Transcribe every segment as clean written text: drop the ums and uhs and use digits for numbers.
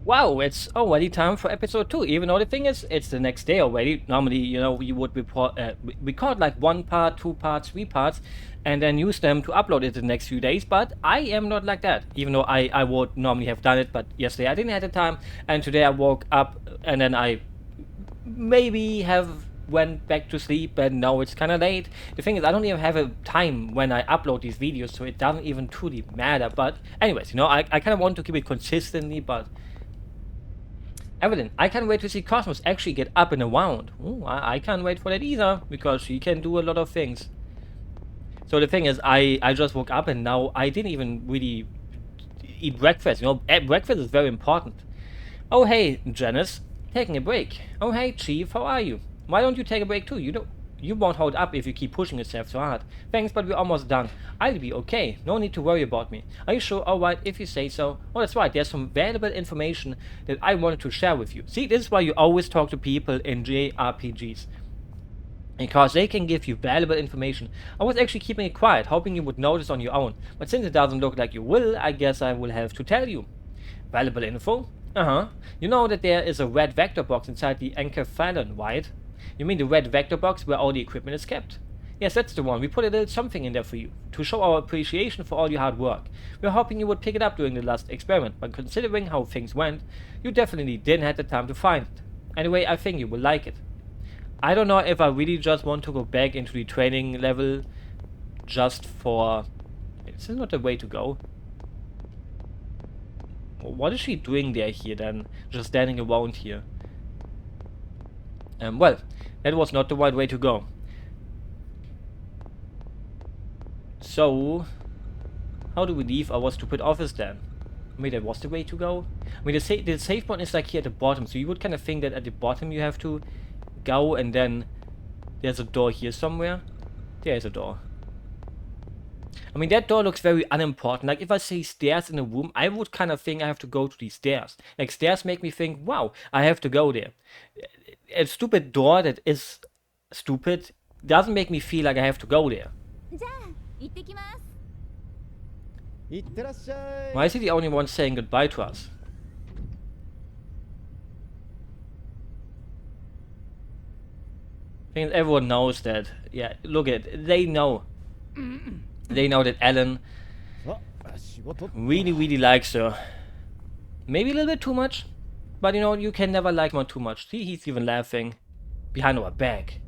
Wow, it's already time for episode 2, even though the thing is, it's the next day already. Normally, we would record like 1 part, 2 parts, 3 parts, and then use them to upload it the next few days, but I am not like that, even though I would normally have done it, but yesterday I didn't have the time, and today I woke up, and then I maybe have went back to sleep, and now it's kind of late. The thing is, I don't even have a time when I upload these videos, so it doesn't even truly matter, but anyways, I kind of want to keep it consistently, but Evelyn, I can't wait to see Cosmos actually get up and around. Ooh, I can't wait for that either, because she can do a lot of things. So the thing is, I just woke up and now I didn't even really eat breakfast. Breakfast is very important. Oh hey, Janice, taking a break. Oh hey, Chief, how are you? Why don't you take a break too? You won't hold up if you keep pushing yourself so hard. Thanks, but we're almost done. I'll be okay. No need to worry about me. Are you sure? Alright, if you say so. Oh, that's right. There's some valuable information that I wanted to share with you. See, this is why you always talk to people in JRPGs. Because they can give you valuable information. I was actually keeping it quiet, hoping you would notice on your own. But since it doesn't look like you will, I guess I will have to tell you. Valuable info? Uh-huh. You know that there is a red vector box inside the encephalon, right? You mean the red vector box where all the equipment is kept? Yes, that's the one. We put a little something in there for you, to show our appreciation for all your hard work. We're hoping you would pick it up during the last experiment, but considering how things went, you definitely didn't have the time to find it. Anyway, I think you will like it. I don't know if I really just want to go back into the training level just for... Is this not the way to go? What is she doing there here then? Just standing around here. Well, that was not the right way to go. So, how do we leave our stupid office then? I mean, that was the way to go. I mean, the save point is like here at the bottom, so you would kind of think that at the bottom you have to go, and then there's a door here somewhere. There's a door. I mean, that door looks very unimportant. Like, if I see stairs in a room, I would kind of think I have to go to these stairs. Like, stairs make me think, wow, I have to go there. A stupid door that is stupid doesn't make me feel like I have to go there. Why is he the only one saying goodbye to us? I think everyone knows that. Yeah, look at it. They know. They know that Alan really likes her. Maybe a little bit too much, but you can never like one too much. See, he's even laughing behind our back.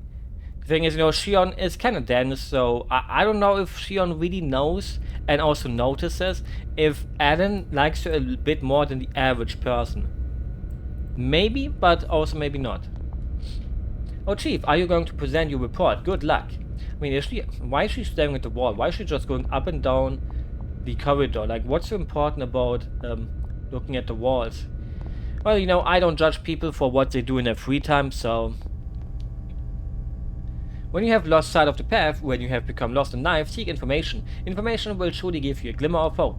The thing is, Shion is kind of dense, so I don't know if Shion really knows and also notices if Alan likes her a bit more than the average person. Maybe, but also maybe not. Oh, Chief, are you going to present your report? Good luck. I mean, why is she staring at the wall? Why is she just going up and down the corridor? Like, what's so important about looking at the walls? Well, I don't judge people for what they do in their free time, so... When you have lost sight of the path, when you have become lost in life, seek information. Information will surely give you a glimmer of hope.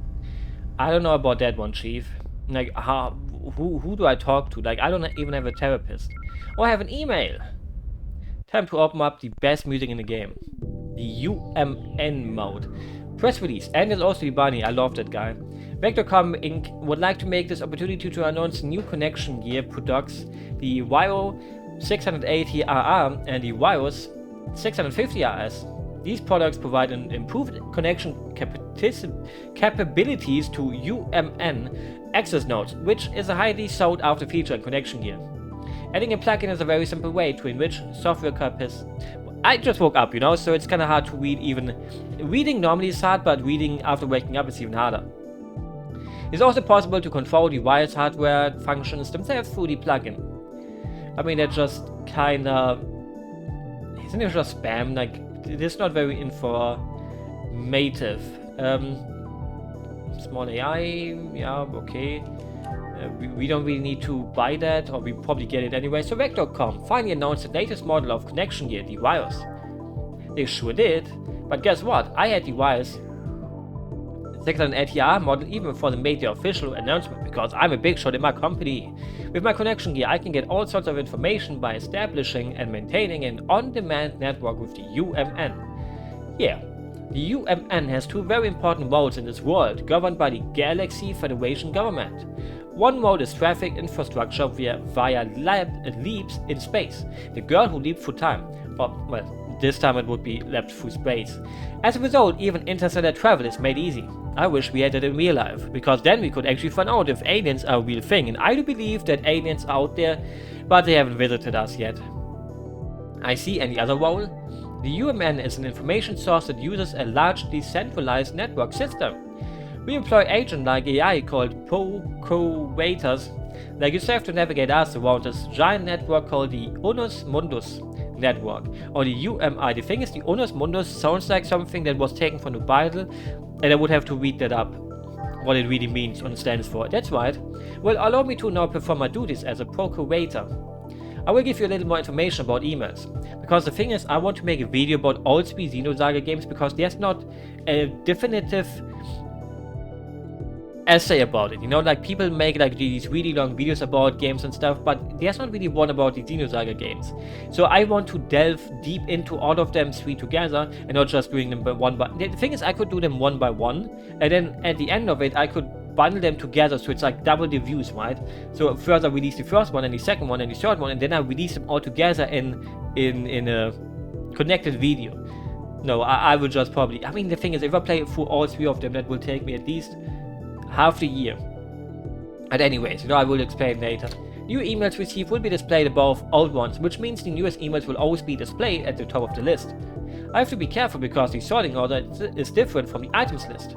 I don't know about that one, Chief. Like, who do I talk to? Like, I don't even have a therapist. Oh, I have an email. Time to open up the best music in the game. The UMN mode. Press release. And there's also the bunny. I love that guy. Vector.com Inc. would like to make this opportunity to announce new connection gear products. The Wiro 680RR and the Wiros 650RS. These products provide an improved connection capabilities to UMN access nodes, which is a highly sought after feature in connection gear. Adding a plugin is a very simple way to enrich software capacity. I just woke up, so it's kind of hard to read even. Reading normally is hard, but reading after waking up is even harder. It's also possible to control the wireless hardware functions themselves through the plugin. I mean, that's just kinda... Isn't it just spam? Like, it is not very informative. Small AI, yeah, okay. We don't really need to buy that, or we probably get it anyway. So Vector.com finally announced the latest model of connection gear, the Virus. They sure did, but guess what? I had the Virus 680R model even before they made the official announcement, because I'm a big shot in my company. With my connection gear, I can get all sorts of information by establishing and maintaining an on-demand network with the UMN. Yeah. The UMN has two very important roles in this world, governed by the Galaxy Federation government. One mode is traffic infrastructure via leaps in space. The girl who leaped through time. Or, well, this time it would be leapt through space. As a result, even interstellar travel is made easy. I wish we had it in real life, because then we could actually find out if aliens are a real thing, and I do believe that aliens are out there, but they haven't visited us yet. I see any other role? The UMN is an information source that uses a large decentralized network system. We employ agent-like AI called procurators, like yourself, to navigate us around this giant network called the Unus Mundus network, or the UMI. The thing is, the Unus Mundus sounds like something that was taken from the Bible, and I would have to read that up, what it really means and stands for. That's right. Well, allow me to now perform my duties as a procurator. I will give you a little more information about emails, because the thing is, I want to make a video about all 3 Xenosaga games, because there's not a definitive essay about it, you know, like people make like these really long videos about games and stuff, but there's not really one about the Xenosaga games. So I want to delve deep into all of them 3 together, and not just doing them one by. The thing is, I could do them one by one, and then at the end of it I could bundle them together, so it's like double the views, right? So first I release the first one, and the second one, and the third one, and then I release them all together in a connected video. No, I will just probably, I mean, the thing is, if I play through all 3 of them, that will take me at least half the year. And anyways, you know, I will explain later. New emails received will be displayed above old ones, which means the newest emails will always be displayed at the top of the list. I have to be careful because the sorting order is different from the items list.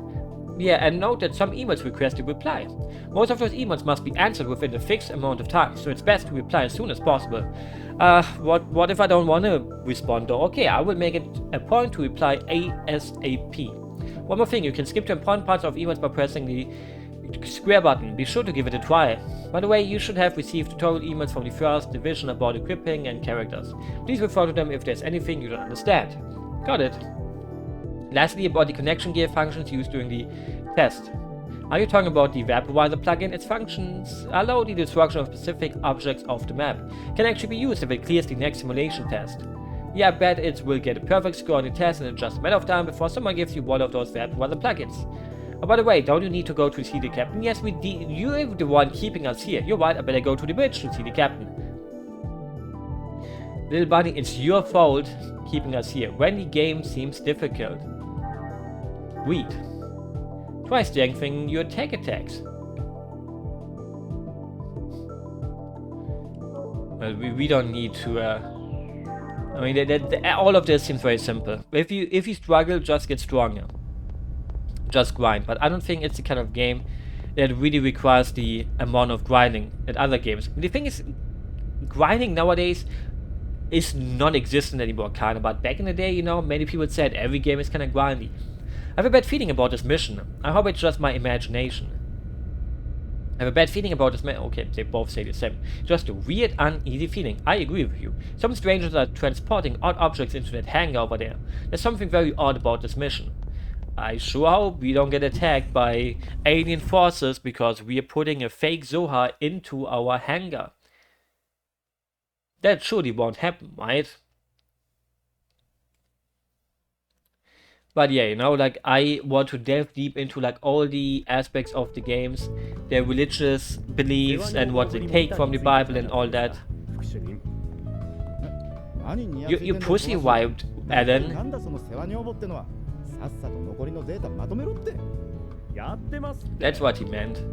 Yeah, and note that some emails request a reply. Most of those emails must be answered within a fixed amount of time, so it's best to reply as soon as possible. What if I don't want to respond though? Okay, I will make it a point to reply ASAP. One more thing, you can skip the important parts of emails by pressing the square button. Be sure to give it a try. By the way, you should have received tutorial emails from the first division about equipping and characters. Please refer to them if there's anything you don't understand. Got it. Lastly, about the connection gear functions used during the test. Are you talking about the vaporizer plugin? Its functions allow the destruction of specific objects off the map. Can actually be used if it clears the next simulation test. Yeah, I bet it will get a perfect score on the test, and it's just a matter of time before someone gives you one of those vaporizer plugins. Oh, by the way, don't you need to go to see the captain? Yes, you're the one keeping us here. You're right, I better go to the bridge to see the captain. Little bunny, it's your fault keeping us here when the game seems difficult. Read. Try strengthening your tech attacks. Well, we don't need to, I mean, all of this seems very simple. If you struggle, just get stronger. Just grind. But I don't think it's the kind of game that really requires the amount of grinding that other games. The thing is, grinding nowadays is non-existent anymore, kinda. But back in the day, you know, many people said every game is kinda grindy. I have a bad feeling about this mission. I hope it's just my imagination. I have a bad feeling about this man. Okay, they both say the same. Just a weird, uneasy feeling. I agree with you. Some strangers are transporting odd objects into that hangar over there. There's something very odd about this mission. I sure hope we don't get attacked by alien forces because we are putting a fake Zoha into our hangar. That surely won't happen, right? But yeah, you know, like, I want to delve deep into like all the aspects of the games, their religious beliefs and what they take from the Bible and all that. You pussy wiped, Alan. That's what he meant.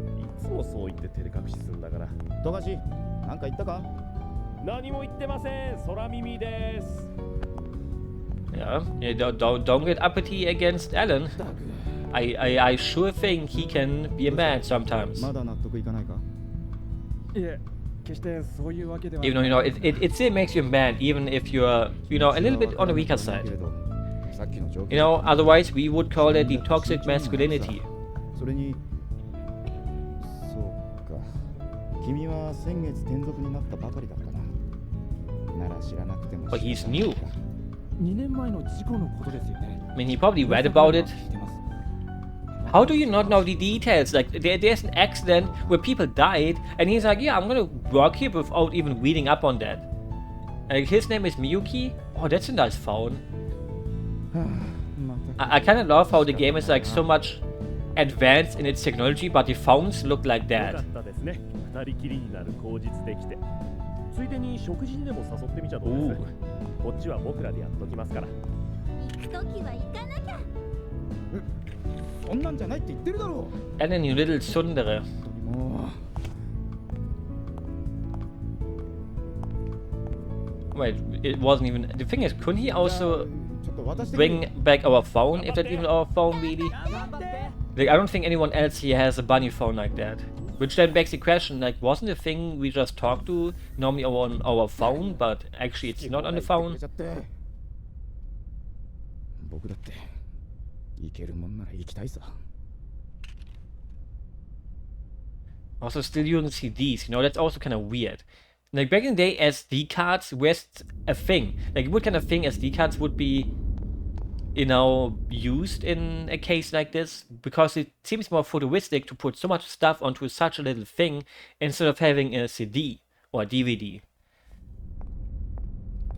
Yeah, don't get uppity against Alan. I sure think he can be a man sometimes. Even though, you know, it still makes you a man, even if you're, you know, a little bit on the weaker side. You know, otherwise we would call it the toxic masculinity. But he's new. I mean, he probably read about it. How do you not know the details? Like, there's an accident where people died, and he's like, yeah, I'm gonna work here without even reading up on that. Like, his name is Miyuki? Oh, that's a nice phone. I kinda love how the game is like so much advanced in its technology, but the phones look like よか that. ったですね。二人きりになる口実できて。ついでに食事にでも誘ってみちゃどうです Ooh. こっちは僕らでやっときますから。行くときは行かなきゃ。そんなんじゃないって言ってるだろ And then you little tsundere. う。も Wait, it wasn't even. The thing is, couldn't he う also ちょっと渡してくれ bring back our phone? If that's even our phone, really? Like, I don't think anyone else here has a bunny phone like that. Which then begs the question, like, wasn't the thing we just talked to normally on our phone, but actually it's not on the phone? 僕だって行けるもんなら行きたいさ。 Also, still using CDs, that's also kind of weird. Like, back in the day, SD cards were a thing. Like, what kind of thing SD cards would be, used in a case like this? Because it seems more futuristic to put so much stuff onto such a little thing instead of having a CD or a DVD.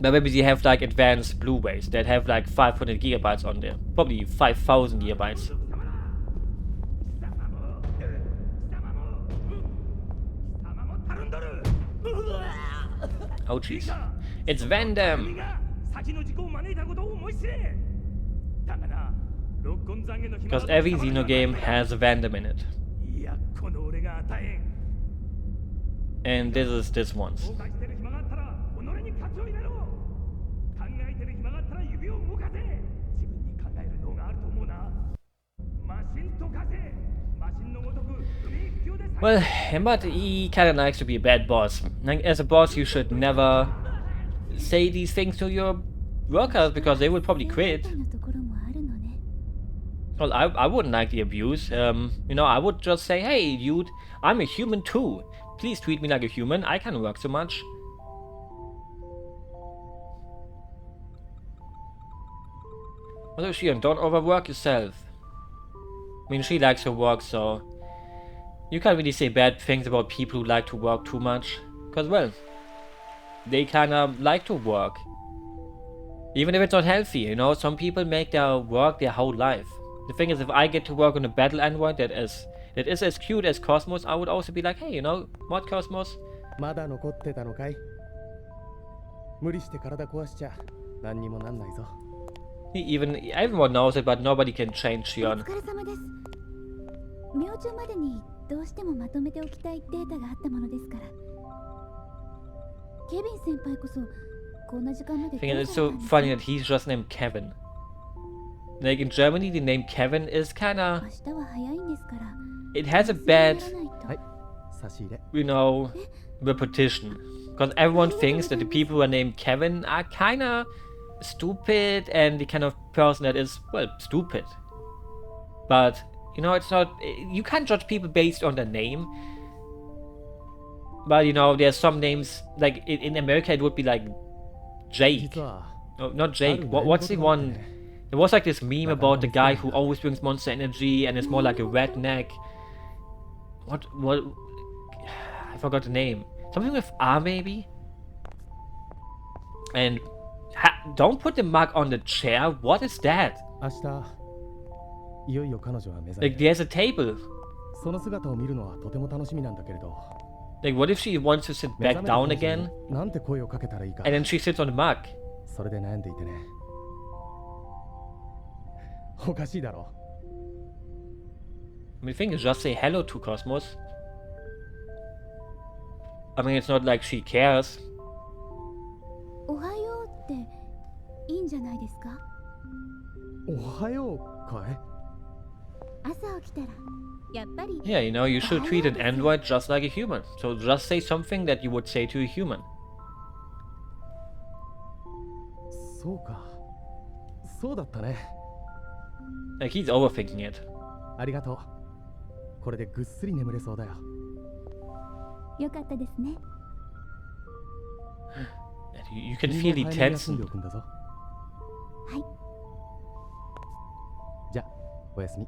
But maybe they have, like, advanced Blu-rays that have, like, 500 gigabytes on there. Probably 5,000 gigabytes. Oh jeez. It's Vandam! Because every Xeno game has a Vandam in it. And this is this one's. Well, but he kinda likes to be a bad boss. Like, as a boss, you should never say these things to your workers because they would probably quit. のところもあるのね。 Well, I wouldn't like the abuse. I would just say, hey, dude, I'm a human too. Please treat me like a human. I can't work so much. What is she? And don't overwork yourself. I mean, she likes her work, so you can't really say bad things about people who like to work too much. Because, well, they kind of like to work. Even if it's not healthy, some people make their work their whole life. The thing is, if I get to work on a battle android that is as cute as Kos-mos, I would also be like, hey, what Kos-mos? まだ残ってたのかい無理して体壊しちゃ何にもなんないぞ。 Everyone knows it, but nobody can change お Shion. 疲れ様です。明朝までにどうしてもまとめておきたいデータがあったものですから。ケビン先輩こそこんな時間まで I think it's so funny that he's just named Kevin. Like, in Germany, the name Kevin is kinda... 明日は早いんですから。 It has a bad, はい差し入れ repetition. Because everyone thinks that the people who are named Kevin are kinda stupid and the kind of person that is, well, stupid. But, it's not... You can't judge people based on their name. But, there's some names, like, in America it would be like Jake. 実は No, not Jake. What's the one? There was like this meme about the guy who always brings monster energy and is more like a redneck. What? I forgot the name. Something with R maybe? And don't put the mug on the chair. What is that? 明日いよいよ彼女は目覚め Like, there's a table. その姿を見るのはとても楽しみなんだけれど Like, what if she wants to sit 目 back 覚めた down 彼女 again になんて声をかけたらいいか and then she sits on the mug? それで悩んでいてねおかしいだろ I mean, the thing is, just say hello to Kos-mos. I mean, it's not like she cares. おはようっていいんじゃないですか。おはようかい朝起きたらやっぱり Yeah, you should treat an android just like a human. So just say something that you would say to a human. そうかそうだったね Like, he's overthinking it. ありがとうこれでぐっすり眠れそうだよよかったですね。 And you can 君 feel も the 早めに休ん tension. でおくんだぞはい。じゃあおやすみ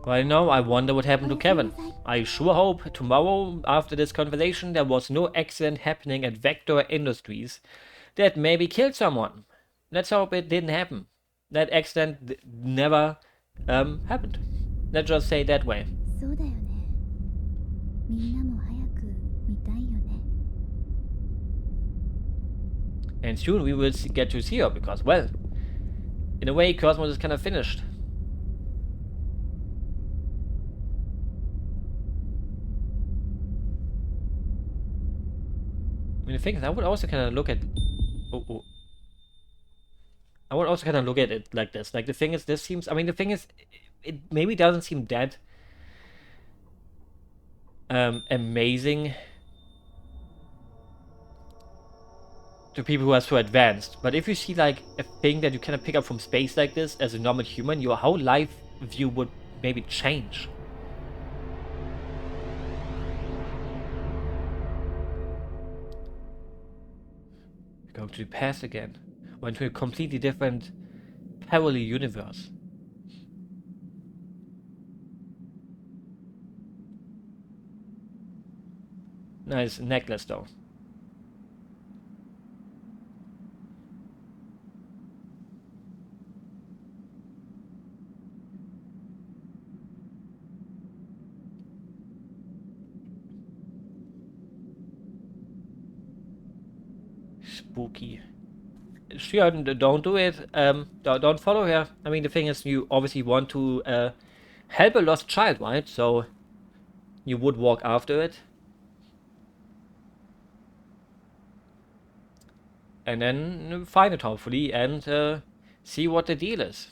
Well, I wonder what happened to Kevin. I sure hope tomorrow, after this conversation, there was no accident happening at Vector Industries that maybe killed someone. Let's hope it didn't happen. That accident never happened. Let's just say it that way. そうだよね。みんなも早く見たいよね。 And soon we will get to see her because, well, in a way, Kos-mos is kind of finished. I mean, the thing is, I would also kind of look at. Oh. I would also kind of look at it like this. Like, the thing is, this seems. I mean, the thing is, it maybe doesn't seem that amazing to people who are so advanced. But if you see, like, a thing that you kind of pick up from space like this as a normal human, your whole life view would maybe change. Go to the past again. Or into a completely different parallel universe. Nice necklace though. Spooky. Sure, don't do it. Don't follow her. I mean, the thing is, you obviously want to help a lost child, right? So you would walk after it. And then find it, hopefully, and see what the deal is.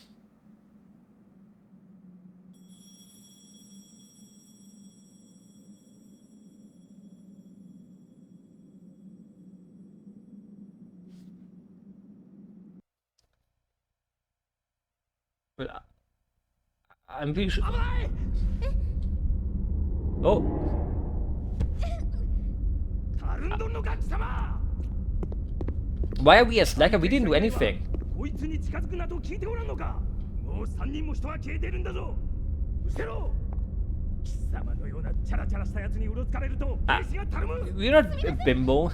But I'm pretty sure. Oh. Why are we a slacker? We didn't do anything. We're not a bimbo.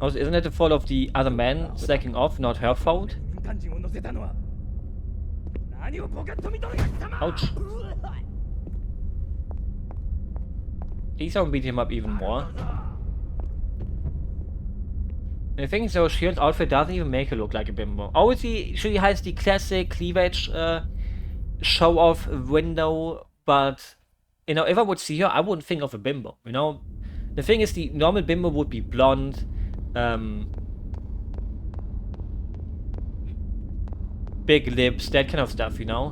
Also, isn't it the fault of the other man slacking off, not her fault? Ouch. Please don't beat him up even more. And the thing is, though, Shion's outfit doesn't even make her look like a bimbo. Obviously, she has the classic cleavage show-off window, but, you know, if I would see her, I wouldn't think of a bimbo, you know? The thing is, the normal bimbo would be blonde, big lips, that kind of stuff, you know?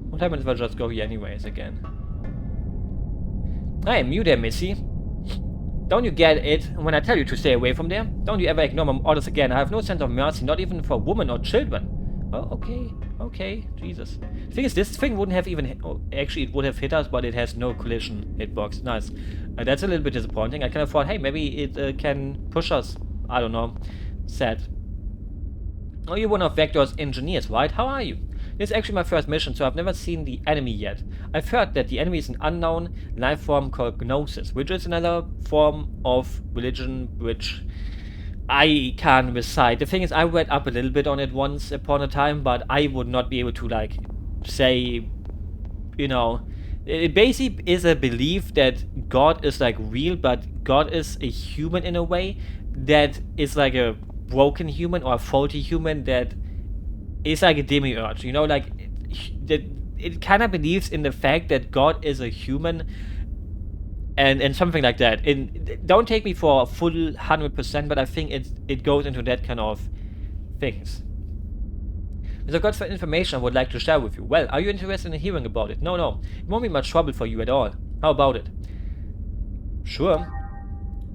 What happens if I just go here anyways again? Hey, you there, Missy. Don't you get it when I tell you to stay away from there? Don't you ever ignore my orders again. I have no sense of mercy, not even for women or children. Oh, okay, Jesus. The thing is, this thing wouldn't have even... Oh, actually, it would have hit us, but it has no collision hitbox. Nice. That's a little bit disappointing. I kind of thought, hey, maybe it can push us. I don't know. Sad. Oh, you're one of Vector's engineers, right? How are you? This is actually my first mission, so I've never seen the enemy yet. I've heard that the enemy is an unknown life form called Gnosis, which is another form of religion which I can't recite. The thing is, I read up a little bit on it once upon a time, but I would not be able to, like, say, you know... It basically is a belief that God is, like, real, but God is a human in a way that is like a broken human or a faulty human that is like a demiurge, you know, like it kind of believes in the fact that God is a human and something like that. And don't take me for a full 100%, but I think it goes into that kind of things. I've got some information I would like to share with you. Well, are you interested in hearing about it? No, it won't be much trouble for you at all. How about it? Sure.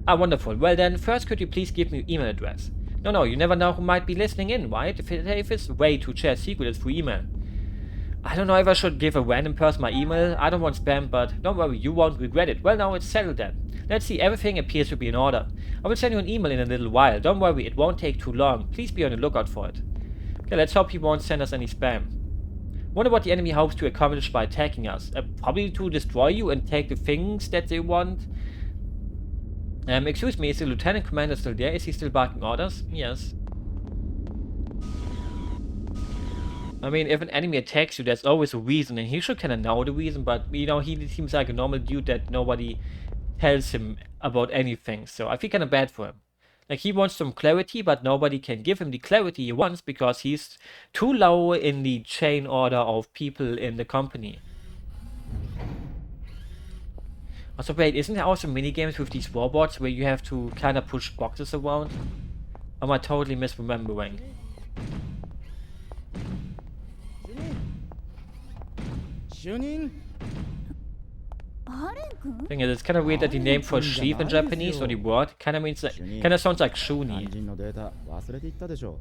Ah, wonderful. Well then, first could you please give me your email address? No, you never know who might be listening in, right? If it's a way to share secrets through email. I don't know if I should give a random person my email. I don't want spam, but don't worry, you won't regret it. Well, now it's settled then. Let's see, everything appears to be in order. I will send you an email in a little while. Don't worry, it won't take too long. Please be on the lookout for it. Okay, let's hope he won't send us any spam. Wonder what the enemy hopes to accomplish by attacking us. Probably to destroy you and take the things that they want. Excuse me, is the Lieutenant Commander still there? Is he still barking orders? Yes. I mean, if an enemy attacks you, there's always a reason, and he should kind of know the reason, but, you know, he seems like a normal dude that nobody tells him about anything, so I feel kind of bad for him. Like, he wants some clarity, but nobody can give him the clarity he wants because he's too low in the chain order of people in the company. Also, wait, isn't there also minigames with these robots where you have to kind of push boxes around? Or am I totally misremembering? Thing is, it's kind of weird that the name for sheep in Japanese, or the word, kind of means like, kind of sounds like Shuni. 肝心のデータ忘れていったでしょ。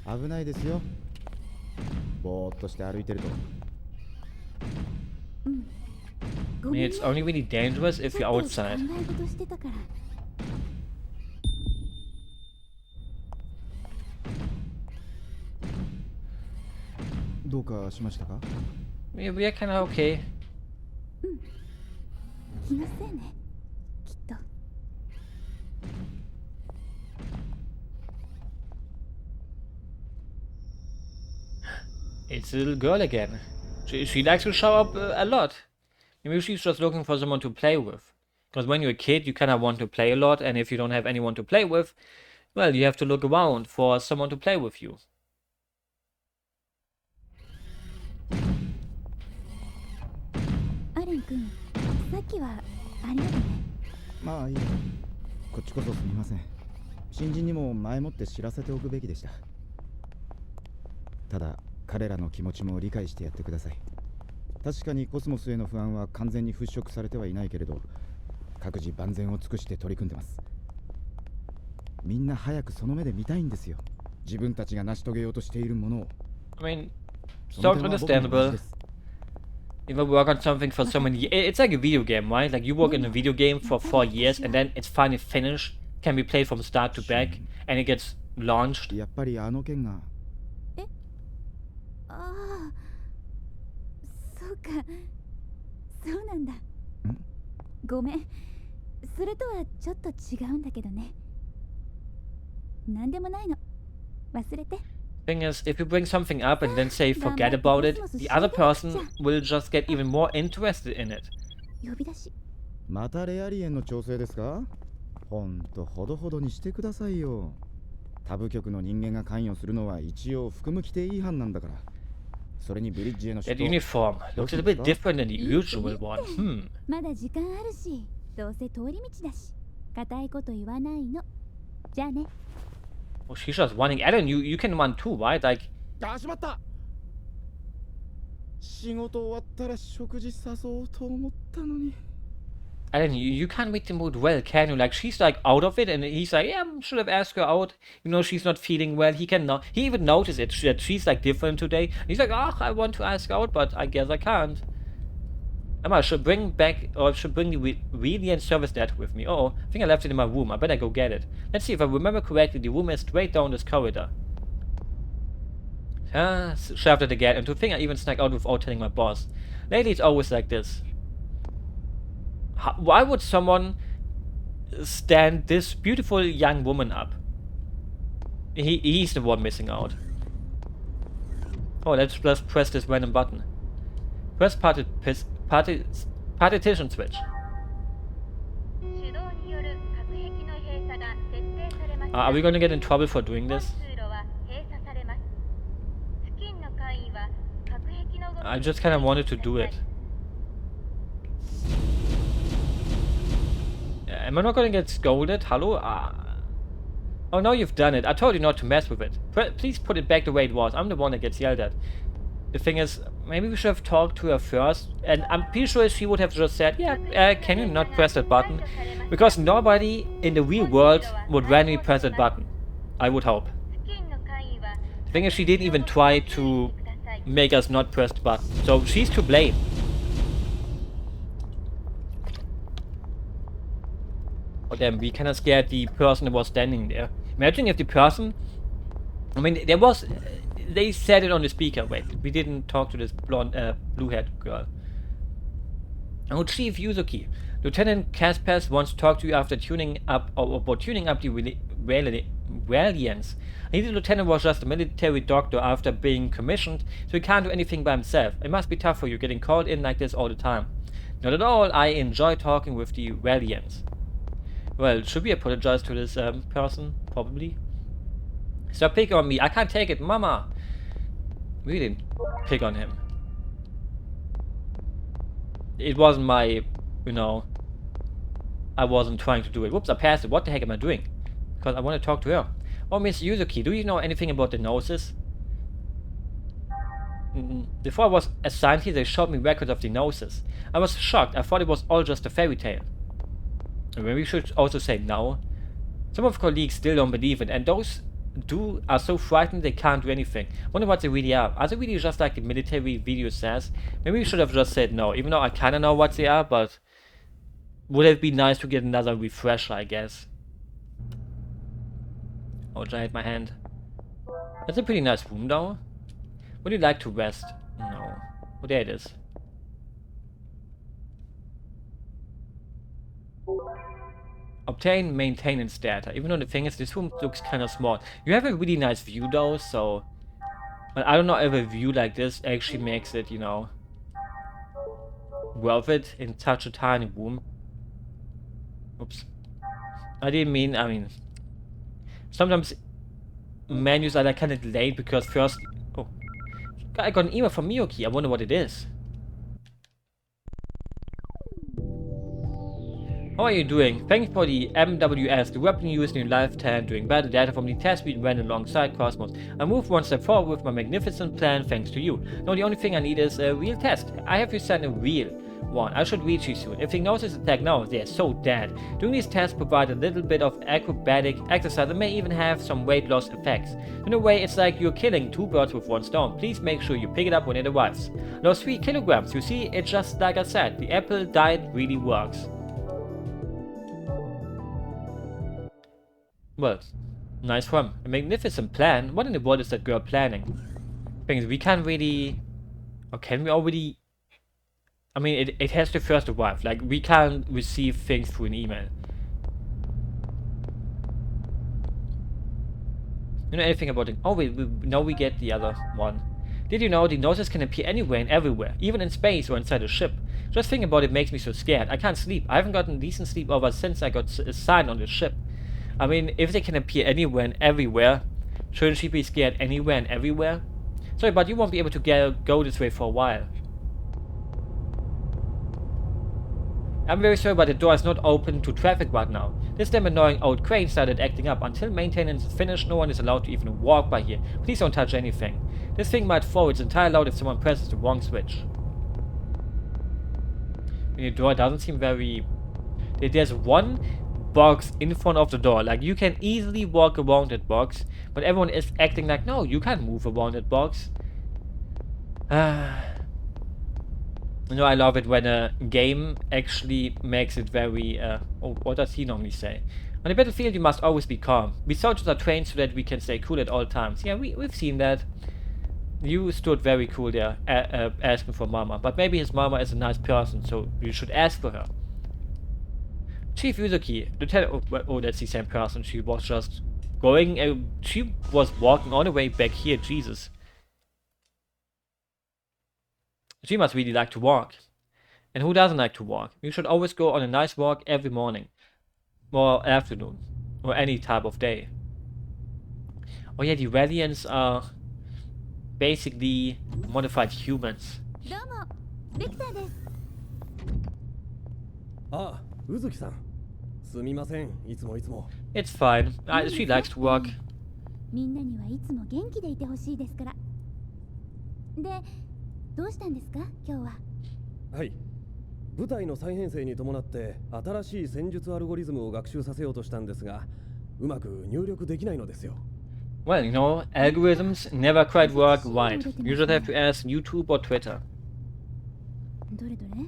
危ないですよ。ぼーっとして歩いてると。I mean, it's only really dangerous if you're outside. どうかしましたか？ We are kind of okay. 気のせいね、きっと。It's a little girl again. She likes to show up a lot. Maybe she's just looking for someone to play with. Because when you're a kid, you kind of want to play a lot, and if you don't have anyone to play with, well, you have to look around for someone to play with you. アレン君、さっきはありがとね。まあいいよ。こっちこそすみません。新人にも前もって知らせておくべきでした。ただ彼らの気持ちも理解してやってください。確かにコスモスへの不安は完全に払拭されてはいないけれど、各自万全を尽くして取り組んでます。みんな早くその目で見たいんですよ。自分たちが成し遂げようとしているものを。I mean, sounds understandable. If I work on something for so many years, it's like a video game, right? Like you work in a video game for 4 years and then it's finally finished, can be played from start to back, and it gets launched. やっぱりあの件が。ああ、そうか、そうなんだ。ごめん、それとはちょっと違うんだけどね。なんでもないの、忘れて。Thing is, if you bring something up and then say forget about it, the other person will just get even more interested in it. 呼び出し。またレアリエンの調整ですか？ほんとほどほどにしてくださいよ。他部局の人間が関与するのは一応服務規定違反なんだから。それにブリッジへの That uniform looks a bit different than the usual one. まだ時間あるし、どうせ通り道だし、固いこと言わないの。じゃあね。Oh, she's just running. Alan, you can run too, right? Like. あ、しまった。仕事終わったら食事誘おうと思ったのに。Alan, you can't read the mood well, can you? Like, she's like out of it, and he's like, yeah, should have asked her out. You know, she's not feeling well. He even noticed it, that she's like different today. He's like, oh, I want to ask out, but I guess I can't. I should bring the really and service that with me. Oh, I think I left it in my room. I better go get it. Let's see if I remember correctly. The room is straight down this corridor. Shoved it again, and to think I even snuck out without telling my boss. Lately it's always like this. Why would someone stand this beautiful young woman up? He's the one missing out. Oh, let's just press this random button. Press partition switch. Are we gonna get in trouble for doing this? I just kind of wanted to do it. Am I not gonna get scolded? Hello? Oh, no, you've done it. I told you not to mess with it. Please put it back the way it was. I'm the one that gets yelled at. The thing is, maybe we should have talked to her first. And I'm pretty sure she would have just said, yeah, can you not press that button? Because nobody in the real world would randomly press that button. I would hope. The thing is, she didn't even try to make us not press the button. So she's to blame. Oh damn, we kinda scared the person that was standing there. Imagine if the person... I mean, there was... They said it on the speaker. Wait, we didn't talk to this blonde, blue-haired girl. Oh, Chief Yuzuki. Lieutenant Caspas wants to talk to you after tuning up, or tuning up the Valiance. I think the lieutenant was just a military doctor after being commissioned, so he can't do anything by himself. It must be tough for you getting called in like this all the time. Not at all. I enjoy talking with the Valiants. Well, should we apologize to this person? Probably. Stop picking on me. I can't take it, Mama. We didn't pick on him. It wasn't my, you know, I wasn't trying to do it. Whoops, I passed it. What the heck am I doing? Because I want to talk to her. Oh, Miss Yuzuki, do you know anything about the noses? Before I was assigned here, they showed me records of the noses. I was shocked. I thought it was all just a fairy tale. Maybe we should also say no. Some of colleagues still don't believe it, and those are so frightened they can't do anything. Wonder what they really are. Are they really just like the military video says? Maybe we should have just said no, even though I kinda know what they are, but would it be nice to get another refresher, I guess. Oh, I hit my hand. That's a pretty nice room though. Would you like to rest? No. Oh, there it is. Obtain maintenance data. Even though the thing is, this room looks kind of small. You have a really nice view though, so... But I don't know if a view like this actually makes it, you know, worth it in such a tiny room. Oops. I mean... Sometimes menus are like kind of delayed because first... Oh. I got an email from Miyoki. I wonder what it is. How are you doing? Thanks for the MWS, the weapon used in your lifetime during battle. Data from the test we ran alongside Kos-mos. I moved one step forward with my magnificent plan thanks to you. Now the only thing I need is a real test. I have you sent a real one. I should reach you soon. If Ignosis attack now, they are so dead. Doing these tests provide a little bit of acrobatic exercise and may even have some weight loss effects. In a way, it's like you're killing two birds with one stone. Please make sure you pick it up when it arrives. Lost 3 kilograms. You see, it's just like I said. The apple diet really works. Well, nice one. A magnificent plan? What in the world is that girl planning? Things we can't really... Or can we already... I mean, it has to first arrive. Like, we can't receive things through an email. You know anything about it? Oh, now we get the other one. Did you know the noses can appear anywhere and everywhere, even in space or inside a ship? Just thinking about it makes me so scared. I can't sleep. I haven't gotten decent sleep over since I got assigned on the ship. I mean, if they can appear anywhere and everywhere, shouldn't she be scared anywhere and everywhere? Sorry, but you won't be able to go this way for a while. I'm very sorry, but the door is not open to traffic right now. This damn annoying old crane started acting up. Until maintenance is finished, no one is allowed to even walk by here. Please don't touch anything. This thing might throw its entire load if someone presses the wrong switch. The door doesn't seem very... There's one box in front of the door. Like, you can easily walk around that box, but everyone is acting like, no, you can't move around that box. You know, I love it when a game actually makes it very, oh, what does he normally say? On the battlefield, you must always be calm. We soldiers are trained so that we can stay cool at all times. Yeah, we've seen that. You stood very cool there, asking for Mama. But maybe his Mama is a nice person, so you should ask for her. Chief Yuzuki, Lieutenant... Oh, that's the same person. She was just going... she was walking all the way back here. Jesus. She must really like to walk. And who doesn't like to walk? You should always go on a nice walk every morning. Or afternoon. Or any type of day. Oh yeah, the Valiants are basically modified humans. Ah, Uzuki-san. It's fine. She likes to walk. みんなにはいつも元気でいてほしいですから。で、どうしたんですか、今日は。はい。部隊の再編成に伴って新しい戦術アルゴリズムを学習させようとしたんですが、うまく入力できないのですよ。Well, you know, algorithms never quite work right. You just have to ask YouTube or Twitter. どれどれ?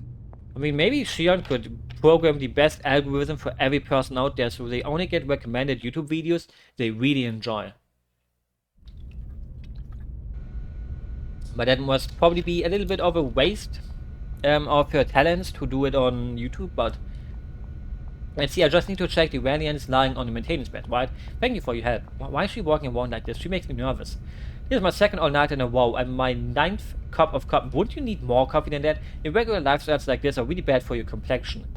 I mean, maybe Shion could program the best algorithm for every person out there so they only get recommended YouTube videos they really enjoy. But that must probably be a little bit of a waste of her talents to do it on YouTube, but Let's see, I just need to check the Valiance lying on the maintenance bed, right? Thank you for your help. Why is she walking around like this? She makes me nervous. This is my second all night in a row, and my 9th cup of coffee. Wouldn't you need more coffee than that? Irregular lifestyles like this are really bad for your complexion.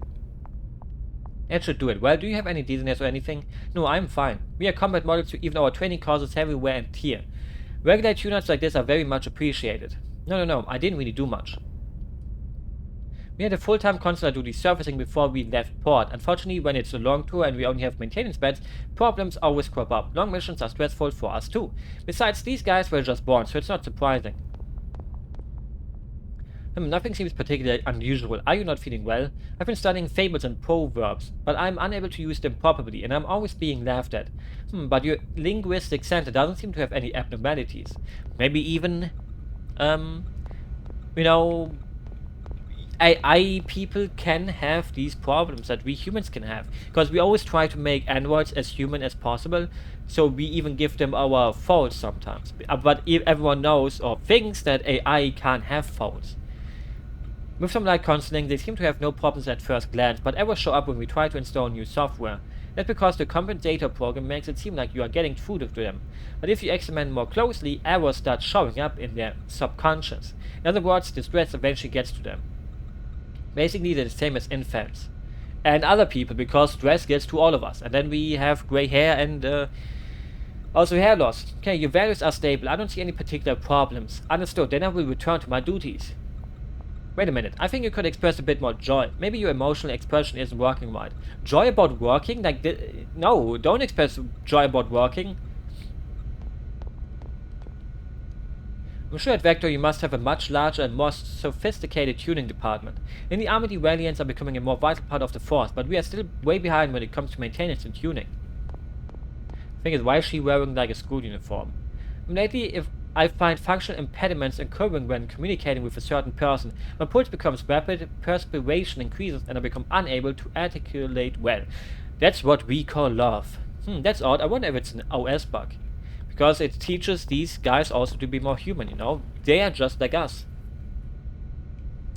That should do it. Well, do you have any dizziness or anything? No, I'm fine. We are combat models, so even our training courses everywhere and here. Regular tune-ups like this are very much appreciated. No, I didn't really do much. We had a full-time consular duty surfacing before we left port. Unfortunately, when it's a long tour and we only have maintenance beds, problems always crop up. Long missions are stressful for us too. Besides, these guys were just born, so it's not surprising. Nothing seems particularly unusual. Are you not feeling well? I've been studying fables and proverbs, but I'm unable to use them properly, and I'm always being laughed at. But your linguistic center doesn't seem to have any abnormalities. Maybe even, you know, AI people can have these problems that we humans can have. Because we always try to make androids as human as possible, so we even give them our faults sometimes. But everyone knows or thinks that AI can't have faults. With some light counseling, they seem to have no problems at first glance, but errors show up when we try to install new software. That's because the compensator program makes it seem like you are getting through to them. But if you examine more closely, errors start showing up in their subconscious. In other words, the stress eventually gets to them. Basically, they're the same as infants. And other people, because stress gets to all of us. And then we have gray hair and also hair loss. Okay, your values are stable. I don't see any particular problems. Understood, then I will return to my duties. Wait a minute, I think you could express a bit more joy. Maybe your emotional expression isn't working right. Joy about working? Like, no, don't express joy about working. I'm sure at Vector you must have a much larger and more sophisticated tuning department. In the army, the Valiants are becoming a more vital part of the force, but we are still way behind when it comes to maintenance and tuning. The thing is, why is she wearing like a school uniform? Lately, if I find functional impediments occurring when communicating with a certain person, my pulse becomes rapid, perspiration increases, and I become unable to articulate well. That's what we call love. That's odd. I wonder if it's an OS bug. Because it teaches these guys also to be more human, you know? They are just like us.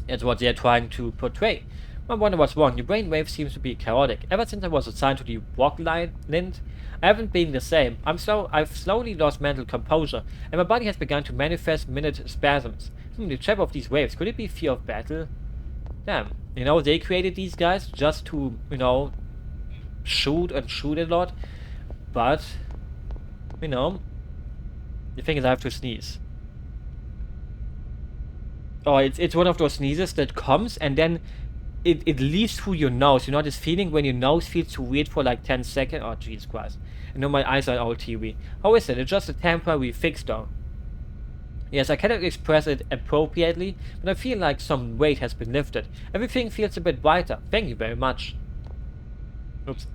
That's what they are trying to portray. I wonder what's wrong. Your brainwave seems to be chaotic. Ever since I was assigned to the walk lint, I haven't been the same. I've slowly lost mental composure, and my body has begun to manifest minute spasms. The trap of these waves, could it be fear of battle? Damn, you know, they created these guys just to, you know, shoot a lot, but, you know, the thing is I have to sneeze. Oh, it's one of those sneezes that comes and then it leaves through your nose. You know this feeling when your nose feels too weird for like 10 seconds? Oh, Jesus Christ. I know my eyes are all teary. How is it? It's just a temporary fix though. Yes, I cannot express it appropriately, but I feel like some weight has been lifted. Everything feels a bit brighter. Thank you very much. Oops.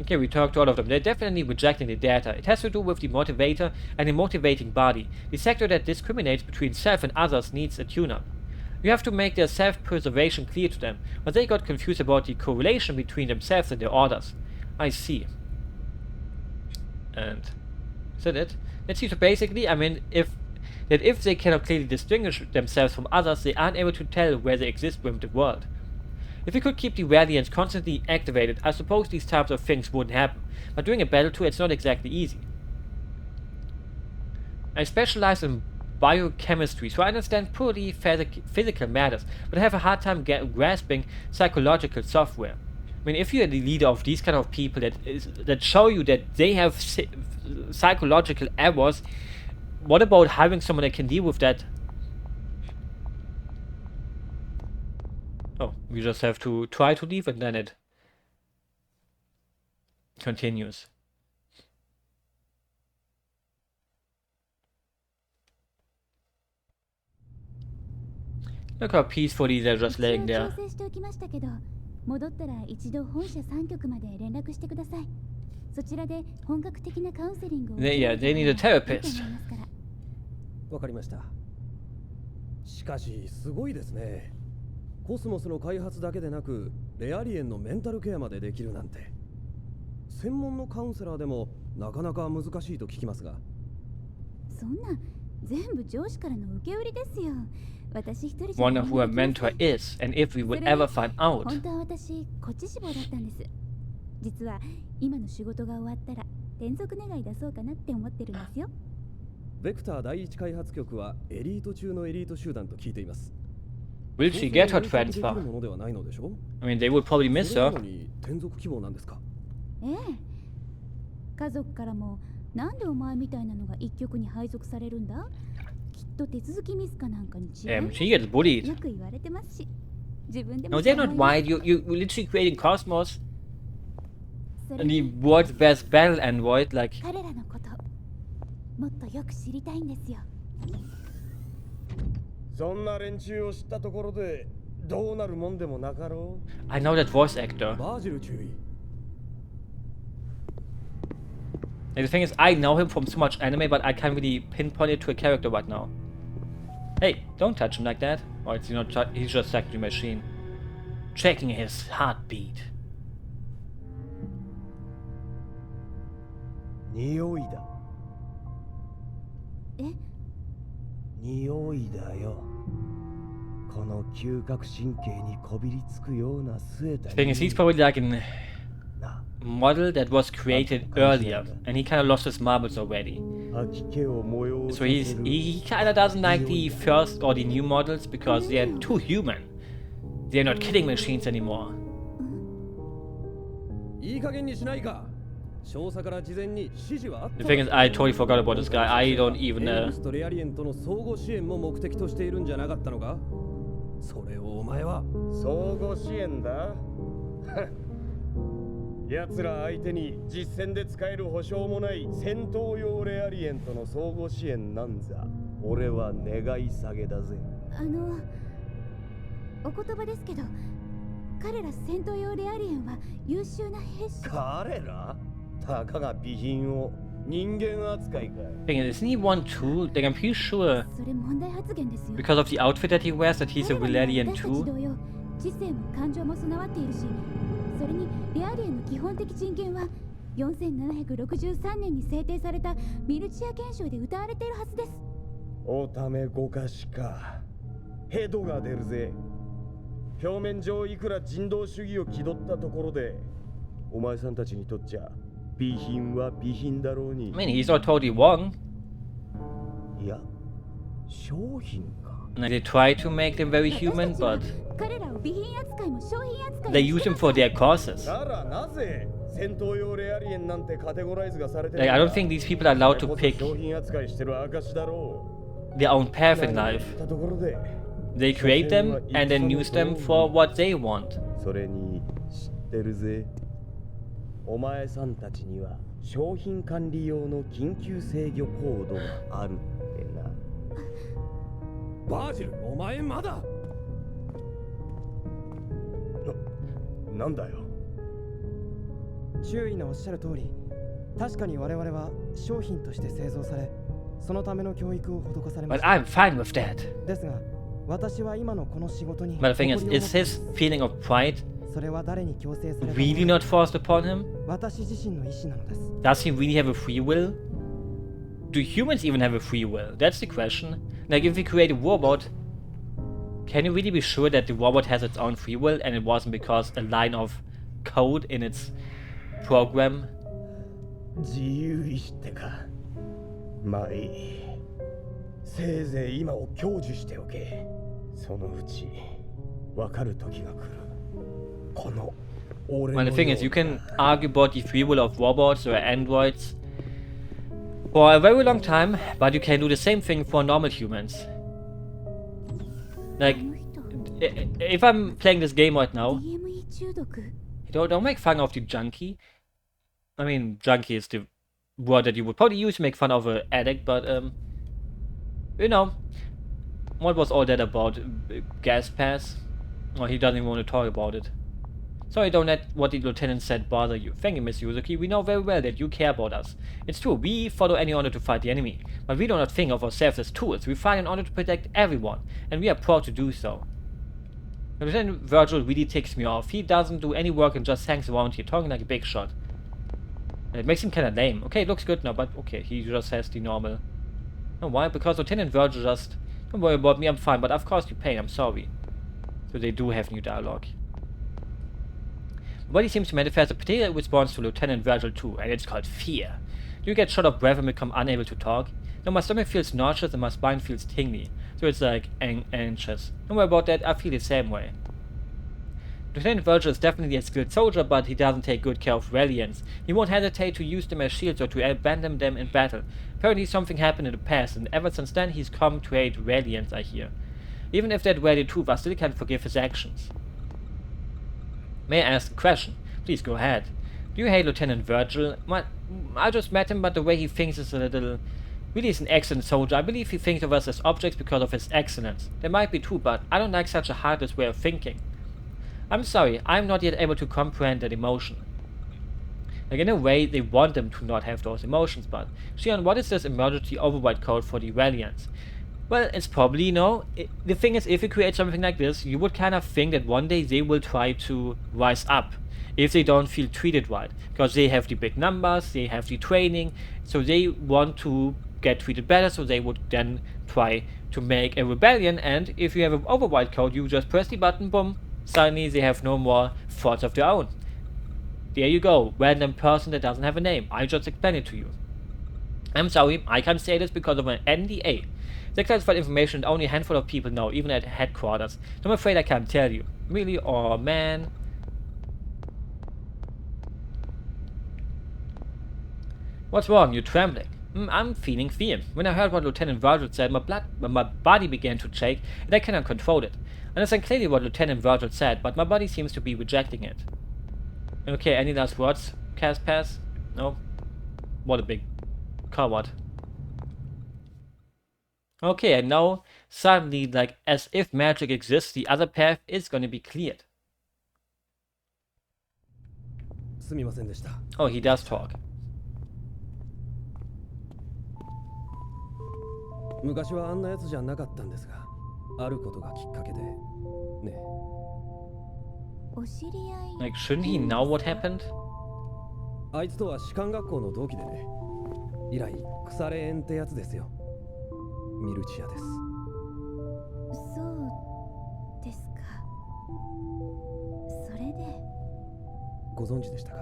Okay, we talked to all of them. They're definitely rejecting the data. It has to do with the motivator and the motivating body. The sector that discriminates between self and others needs a tune-up. You have to make their self-preservation clear to them, but they got confused about the correlation between themselves and their orders. I see. And is that it? Let's see, so basically, I mean, if they cannot clearly distinguish themselves from others, they aren't able to tell where they exist within the world. If we could keep the Valiants constantly activated, I suppose these types of things wouldn't happen, but during a battle too, it's not exactly easy. I specialize in biochemistry, so I understand purely physical matters, but I have a hard time grasping psychological software. I mean, if you're the leader of these kind of people that show you that they have psychological errors, what about having someone that can deal with that? Oh, we just have to try to leave and then it continues. Look how peacefully they're just laying there. 戻ったら一度本社3局まで連絡してください。そちらで本格的なカウンセリングを。Yeah, they need a therapist. わかりました。しかしすごいですね。コスモスの開発だけでなく、レアリエンのメンタルケアまでできるなんて。専門のカウンセラーでもなかなか難しいと聞きますが。そんな全部上司からの受け売りですよ。私一人じゃ Wonder 何 who も her できません。 mentor is and if we would ever find out. 本当は私こっち志望だったんです。実は今の仕事が終わったら転属願い出そうかなって思ってるんですよ。ベクター第一開発局はエリート中のエリート集団と聞いています。 Will she get her できる transfer? ものではないのでしょう。 I mean, they would probably miss それな her. のに転属希望なんですか。ええ。家族からもなんでお前みたいなのが一局に配属されるんだ。きっと手続きミスかなんかに違い。 She gets bullied. よく言われてますし。自分でも No, they're not white. You literally creating kos-mos それ and the に world's best battle android. Like, 彼らのこともっとよく知りたいんですよ。そんな連中を知ったところでどうなるもんでもなかろう。 I know that voice actor. バージル注意。 And the thing is, I know him from so much anime, but I can't really pinpoint it to a character right now. Hey, don't touch him like that. Or it's not. He's just like the machine, checking his heartbeat. 匂いだ。え、匂いだよ。この嗅覚神経にこびりつくような据えた The thing is, 匂い he's probably like a な。 model that was created earlier, and he kind of lost his marbles already. 吐き気を催 So させ he る kind of doesn't like the first or the new models because they're too human. They're not killing machines anymore. いい加減にしないか。少佐から事前に指示はあった The thing is, I totally forgot about this guy. I don't even エルスとレアリエンとの相互支援も目的としているんじゃなかったのか。それをお前は。相互支援だ。奴ら相手に実戦で使える保証もない戦闘用レアリエントの相互支援なんざ俺は願い下げだぜ。お言葉ですけど、彼ら戦闘用レアリエンは優秀な兵士。彼らたかが備品を人間扱いかい。 thing is, isn't he one too? Like, I'm pretty sure それ問題発言ですよ。 because of the outfit that he wears that he's a 彼ら Valerian も私たち too. 同様、知性も感情も備わっているし、それにレアリエンの基本的人権は4763年に制定されたミルチア憲章で謳われているはずです。おためごかしか。ヘドが出るぜ。表面上いくら人道主義を気取ったところで、お前さんたちにとっちゃ備品は備品だろうに。 I mean, he's not totally wrong. いや、商品か。 Like, they try to make them very human, 私た but ちは彼らを備品扱いも商品扱いも they use them for their causes. ならなぜ戦闘用レアリエンなんてカテゴライズがされてる Like, I don't think these people are allowed to こそ pick 商品扱いしてる証だろ their own う。 path in life. たところで They create them and then use them for what they want. それに知ってるぜ。お前さんたちには商品管理用の緊急制御コードがあるってな。バージル、お前まだ。なんだよ。注意のおっしゃる通り、確かに我々は商品として製造され、そのための教育を施されま But した。 I'm fine with that. ですが、私は今のこの仕事に But the thing is, 誇りを持 is ってい his ます。 feeling of pride それは誰に強制されたもの really not forced upon him? 私自身の意思なのです。 Does he really have a free will? Do humans even have a free will? That's the question. Like, if we create a robot, can you really be sure that the robot has its own free will and it wasn't because a line of code in its program? 自由意志ってか。まあいい。せいぜい今を享受しておけ。そのうち分かる時が来る。この俺の Well, the thing is, you よう can な argue about the free will of robots or androids for a very long time, but you can do the same thing for normal humans. Like, あの人 if I'm playing this game right now, DME 中毒。 don't make fun of the junkie. I mean, junkie is the word that you would probably use to make fun of an addict, but you know, what was all that about? Gas pass? Or he doesn't even want to talk about it. Sorry, don't let what the lieutenant said bother you. Thank you, Miss Yuzuki. We know very well that you care about us. It's true, we follow any order to fight the enemy, but we do not think of ourselves as tools. We fight in order to protect everyone, and we are proud to do so. Lieutenant Virgil really ticks me off. He doesn't do any work and just hangs around here, talking like a big shot. And it makes him kinda lame. Okay, it looks good now, but okay, he just has the normal And why? Because Lieutenant Virgil just... Don't worry about me, I'm fine, but of course you pay, I'm sorry. So they do have new dialogue. My body seems to manifest a particular response to Lieutenant Virgil too, and it's called fear. Do you get short of breath and become unable to talk? No, my stomach feels nauseous and my spine feels tingly. So it's like anxious. Don't worry about that, I feel the same way. Lieutenant Virgil is definitely a skilled soldier, but he doesn't take good care of Reliants. He won't hesitate to use them as shields or to abandon them in battle. Apparently something happened in the past, and ever since then he's come to hate Reliants, I hear. Even if that were the truth, I still can't forgive his actions. May I ask a question? Please go ahead. Do you hate Lieutenant Virgil? Well, I just met him, but the way he thinks is a little... Really, he's an excellent soldier. I believe he thinks of us as objects because of his excellence. There might be true, but I don't like such a heartless way of thinking. I'm sorry, I'm not yet able to comprehend that emotion. Like, in a way, they want them to not have those emotions, but... Shion, what is this emergency override code for the Reliants? Well, it's probably, you know, the thing is, if you create something like this, you would kind of think that one day they will try to rise up. If they don't feel treated right. Because they have the big numbers, they have the training, so they want to get treated better, so they would then try to make a rebellion, and if you have an override code, you just press the button, boom, suddenly they have no more thoughts of their own. There you go, random person that doesn't have a name. I just explained it to you. I'm sorry, I can't say this because of an NDA. The classified information that only a handful of people know, even at headquarters. So I'm afraid I can't tell you. Really? Oh man. What's wrong? You're trembling. I'm feeling fear. When I heard what Lieutenant Virgil said, my body began to shake, and I cannot control it. I understand clearly what Lieutenant Virgil said, but my body seems to be rejecting it. Okay, any last words, Pass? No? What a big coward. Okay, and now, suddenly, like, as if magic exists, the other path is gonna be cleared. Oh, he does talk. 昔はあんなやつじゃなかったんですが、あることがきっかけでね。お知り合い Like, shouldn't he know what happened? あいつとは士官学校の同期でね。以来腐れ縁ってやつですよ。ミルチアです。そうですか。それでご存知でしたか。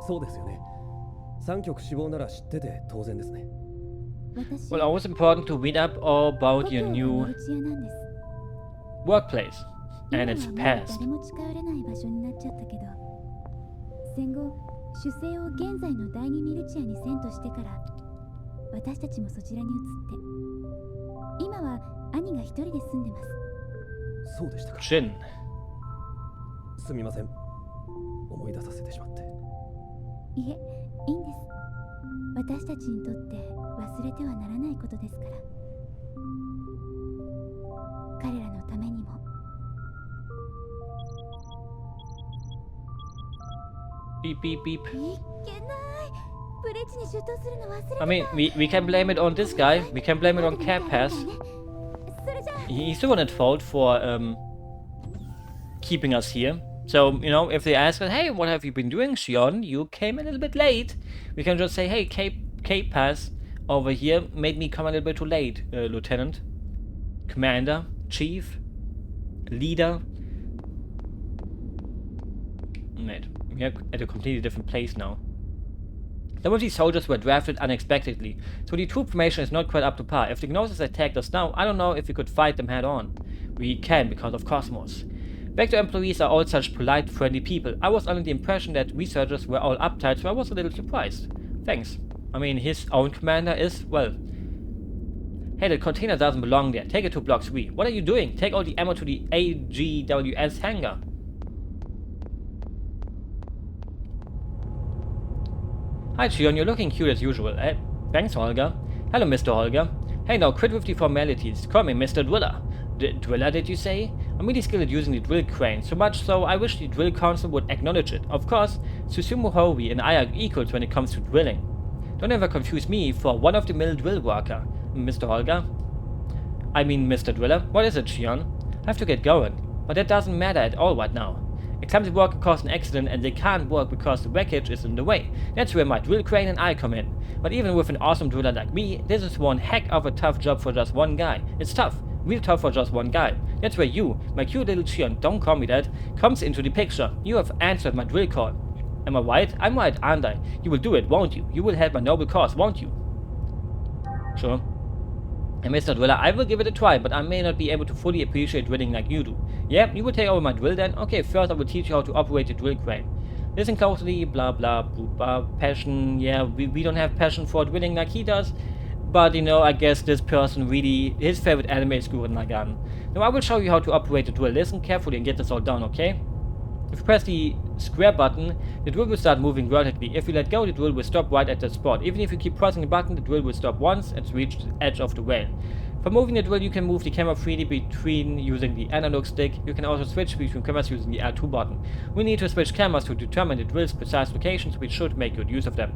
そうですよね。三局死亡なら知ってて当然ですね。 Well, always important to read up all about your new workplace and its past. 誰も近寄れない場所になっちゃったけど、戦後主制を現在の第二ミルチアに遷都してから、私たちもそちらに移って、今は兄が一人で住んでます。そうでしたか。Jin. すみません。思い出させてしまって。いえ、いいんです。私たちにとって忘れてはならないことですから。彼らのためにも。Beep, beep, beep. いけない。ブレッジに出頭するの忘れてた。 I mean, we can blame it on this guy. We can blame it on Pass. それじゃあ。 He's the one at fault for keeping us here. So, you know, if they ask us, hey, what have you been doing, Shion? You came a little bit late. We can just say, hey, Pass over here made me come a little bit too late, Lieutenant, Commander, Chief, Leader. Wait, we're at a completely different place now. Some of these soldiers were drafted unexpectedly, so the troop formation is not quite up to par. If the Gnosis attacked us now, I don't know if we could fight them head on. We can because of kos-mos. Vector employees are all such polite, friendly people. I was under the impression that researchers were all uptight, so I was a little surprised. Thanks. I mean, his own commander is, well... Hey, the container doesn't belong there. Take it to Block 3. What are you doing? Take all the ammo to the AGWS hangar. Hi, Chion, you're looking cute as usual. Thanks, Holger. Hello, Mr. Holger. Hey, now quit with the formalities. Call me Mr. Driller. Driller, did you say? I'm really skilled at using the drill crane, so much so I wish the drill council would acknowledge it. Of course, Susumu Howie and I are equals when it comes to drilling. Don't ever confuse me for one-of-the-mill drill worker, Mr. Holger. I mean, Mr. Driller. What is it, Shion? I have to get going, but that doesn't matter at all right now. Exams work caused an accident and they can't work because the wreckage is in the way. That's where my drill crane and I come in. But even with an awesome driller like me, this is one heck of a tough job for just one guy. It's tough, real tough for just one guy. That's where you, my cute little Chion, don't call me that, comes into the picture. You have answered my drill call. Am I right? I'm right, aren't I? You will do it, won't you? You will help my noble cause, won't you? Sure. And Mr. Driller, I will give it a try, but I may not be able to fully appreciate drilling like you do. Yeah, you will take over my drill then? Okay, first I will teach you how to operate the drill crane. Listen closely, blah blah blah, passion, yeah, we don't have passion for drilling like he does. But, you know, I guess this person really, his favorite anime is Gurren Lagann. Now I will show you how to operate the drill. Listen carefully and get this all done, okay? If you press the square button, the drill will start moving vertically. If you let go, the drill will stop right at that spot. Even if you keep pressing the button, the drill will stop once and reach the edge of the rail. For moving the drill, you can move the camera freely between using the analog stick. You can also switch between cameras using the L2 button. We need to switch cameras to determine the drill's precise locations, which should make good use of them.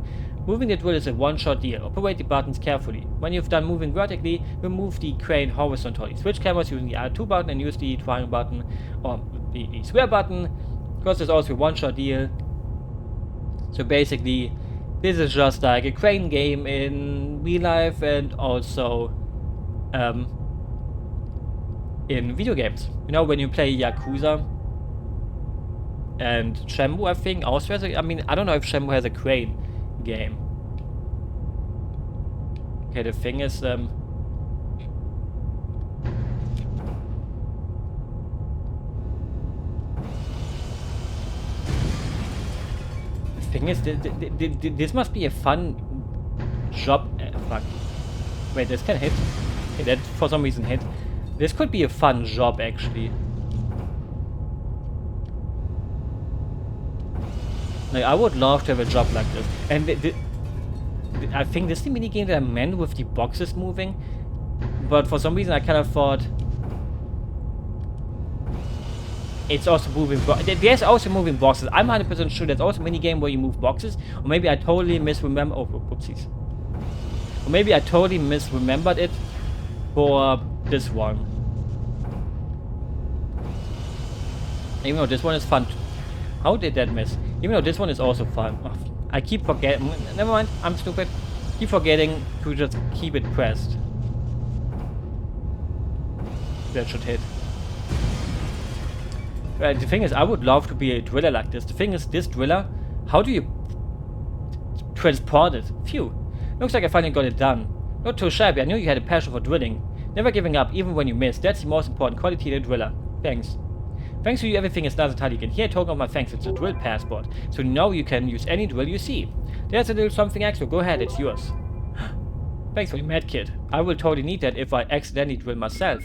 Moving the drill is a one-shot deal. Operate the buttons carefully. When you've done moving vertically, remove the crane horizontally. Switch cameras using the L2 button and use the triangle button or the square button. Because there's also a one-shot deal. So basically, this is just like a crane game in real life and also in video games. You know, when you play Yakuza and Shenmue, I think also has a, I mean, I don't know if Shenmue has a crane game. Okay, the thing is, the thing is, this must be a fun job. Fuck. Wait, this can hit. Okay, that for some reason hit. This could be a fun job, actually. Like, I would love to have a job like this. And I think this is the minigame that I meant with the boxes moving. But for some reason, I kind of thought it's also moving. There's also moving boxes. I'm 100% sure there's also a minigame where you move boxes. Or maybe I totally misremember. Oh, whoopsies. Or maybe I totally misremembered it for this one. Even though this one is fun. How did that miss? Even though this one is also fun. Oh, I keep forgetting. Never mind, I'm stupid. Keep forgetting to just keep it pressed. That should hit. Right, the thing is, I would love to be a driller like this. The thing is, this driller, how do you transport it? Phew. Looks like I finally got it done. Not too shabby, I knew you had a passion for drilling. Never giving up, even when you miss. That's the most important quality in a driller. Thanks. Thanks to you, everything is nice and tidy again. Here, token of my thanks, it's a drill passport. So now you can use any drill you see. There's a little something extra, go ahead, it's yours. Thanks for the med kit. I will totally need that if I accidentally drill myself.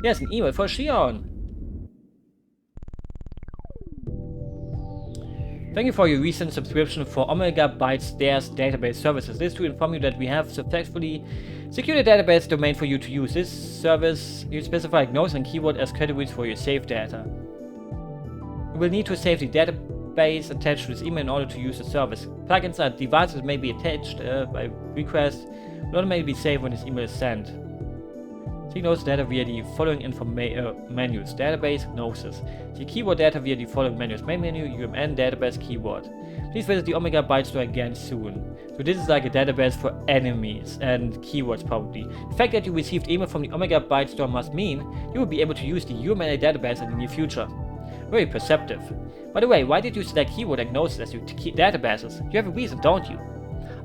There's an email for Shion. Thank you for your recent subscription for Omega Byte Stairs database services. This to inform you that we have successfully secured a database domain for you to use. This service, you specify gnomes and keyword as categories for your saved data. You will need to save the database attached to this email in order to use the service. Plugins and devices may be attached by request, will automatically be saved when this email is sent. See Gnosis data via the following menus. Database, Gnosis. See keyword data via the following menus. Main menu, UMN, database, keyword. Please visit the Omega Byte store again soon. So this is like a database for enemies and keywords probably. The fact that you received email from the Omega Byte store must mean you will be able to use the UMN database in the near future. Very perceptive. By the way, why did you select keyword and Gnosis as your databases? You have a reason, don't you?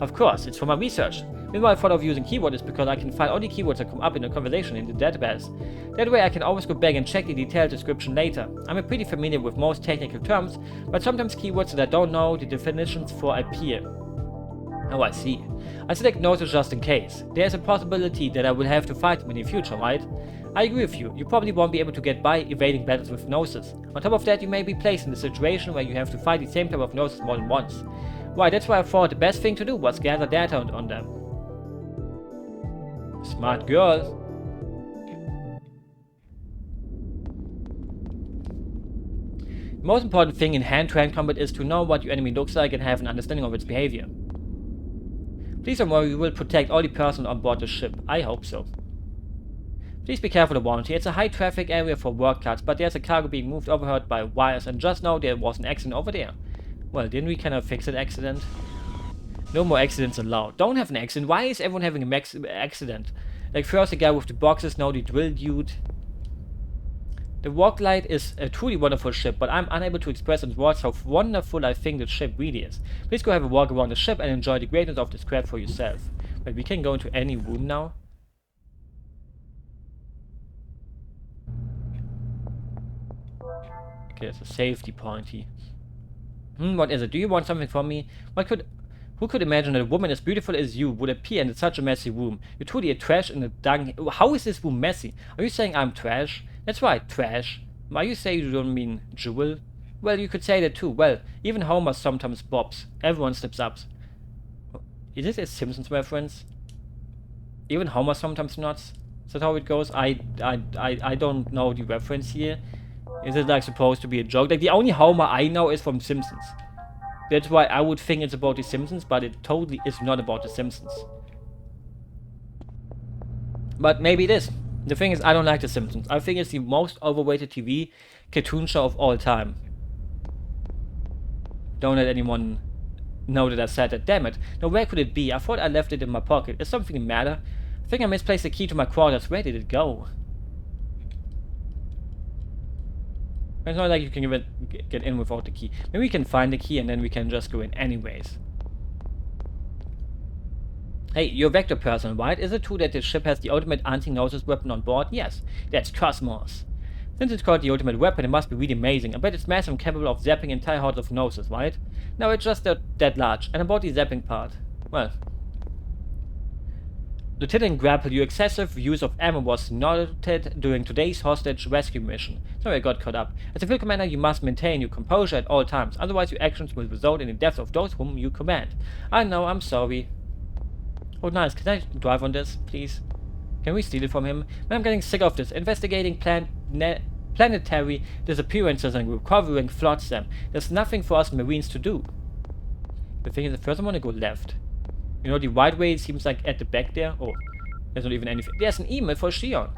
Of course, it's for my research. The reason why I thought of using keyword is because I can find all the keywords that come up in a conversation in the database. That way I can always go back and check the detailed description later. I'm pretty familiar with most technical terms, but sometimes keywords that I don't know the definitions for appear. Oh, I see. I select Gnosis just in case. There's a possibility that I will have to fight him in the future, right? I agree with you. You probably won't be able to get by evading battles with Gnosis. On top of that, you may be placed in a situation where you have to fight the same type of Gnosis more than once. Right, that's why I thought the best thing to do was gather data on them. Smart girl. The most important thing in hand-to-hand combat is to know what your enemy looks like and have an understanding of its behavior. Please don't worry, we will protect all the personnel on board the ship. I hope so. Please be careful around here. It's a high traffic area for work carts, but there's a cargo being moved overheard by wires, and just now there was an accident over there. Well, didn't we kind of fix that accident? No more accidents allowed. Don't have an accident. Why is everyone having an accident? Like first the guy with the boxes, now the drill dude. The Walklight is a truly wonderful ship, but I'm unable to express in words how wonderful I think the ship really is. Please go have a walk around the ship and enjoy the greatness of this craft for yourself. But we can go into any room now. Okay, it's a safety point here. What is it? Do you want something from me? Who could imagine that a woman as beautiful as you would appear in such a messy room? You're truly a trash in a dung. How is this room messy? Are you saying I'm trash? That's right, trash. Are you saying you don't mean jewel? Well, you could say that too. Well, even Homer sometimes bobs. Everyone slips up. Is this a Simpsons reference? Even Homer sometimes nods. Is that how it goes? I don't know the reference here. Is it like supposed to be a joke? Like the only Homer I know is from Simpsons. That's why I would think it's about the Simpsons, but it totally is not about the Simpsons. But maybe it is. The thing is, I don't like the Simpsons. I think it's the most overrated TV cartoon show of all time. Don't let anyone know that I said that. Damn it. Now where could it be? I thought I left it in my pocket. Is something the matter? I think I misplaced the key to my quarters. Where did it go? It's not like you can even get in without the key. Maybe we can find the key and then we can just go in anyways. Hey, you're a Vector person, right? Is it true that this ship has the ultimate anti-gnosis weapon on board? Yes, that's kos-mos. Since it's called the ultimate weapon, it must be really amazing. I bet it's massive and capable of zapping entire hordes of gnosis, right? No, it's just that large. And about the zapping part, well... Lieutenant Grapple, your excessive use of ammo was noted during today's hostage rescue mission. Sorry I got caught up. As a field commander, you must maintain your composure at all times, otherwise your actions will result in the deaths of those whom you command. I know, I'm sorry. Oh nice, can I drive on this, please? Can we steal it from him? I'm getting sick of this. Investigating planetary disappearances and recovering Flotsam. There's nothing for us Marines to do. The thing is, the first I want to go left. You know, the right way seems like at the back there. Oh, there's not even anything. There's an email for Shion.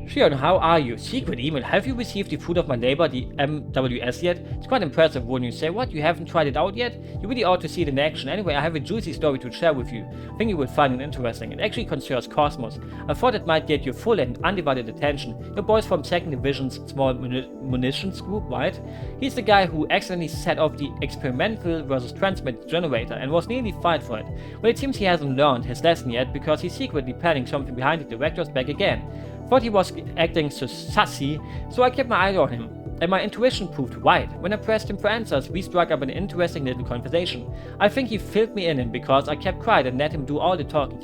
Shion, how are you? Secret email. Have you received the fruit of my labor, the MWS, yet? It's quite impressive, wouldn't you say? What, you haven't tried it out yet? You really ought to see it in action. Anyway, I have a juicy story to share with you. I think you will find it interesting. It actually concerns Kos-mos. I thought it might get your full and undivided attention. Your boys from 2nd Division's small munitions group, right? He's the guy who accidentally set off the experimental versus transmit generator and was nearly fired for it. Well, it seems he hasn't learned his lesson yet because he's secretly planning something behind the director's back again. Thought he was acting so sassy, so I kept my eye on him, and my intuition proved right. When I pressed him for answers, we struck up an interesting little conversation. I think he filled me in because I kept quiet and let him do all the talking.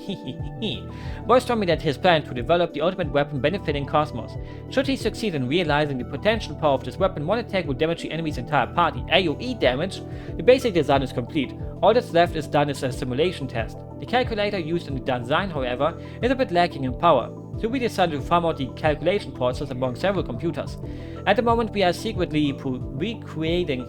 Boys told me that his plan to develop the ultimate weapon benefiting Kos-mos. Should he succeed in realizing the potential power of this weapon, one attack would damage the enemy's entire party. AoE damage? The basic design is complete. All that's left is done as a simulation test. The calculator used in the design, however, is a bit lacking in power. So we decided to farm out the calculation process among several computers. At the moment we are secretly recruiting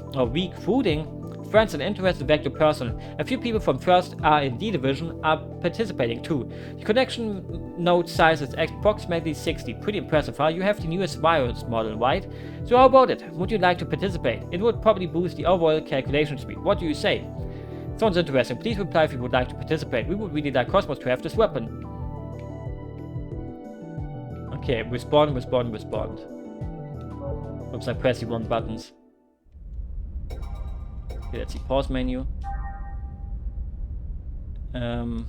friends and interested Vector personnel. A few people from 1st R&D division are participating too. The connection node size is approximately 60. Pretty impressive, huh? You have the newest virus model, right? So how about it? Would you like to participate? It would probably boost the overall calculation speed. What do you say? Sounds interesting. Please reply if you would like to participate. We would really like Kos-mos to have this weapon. Okay, respond. Oops, I pressed the wrong buttons. Okay, that's the pause menu. Oh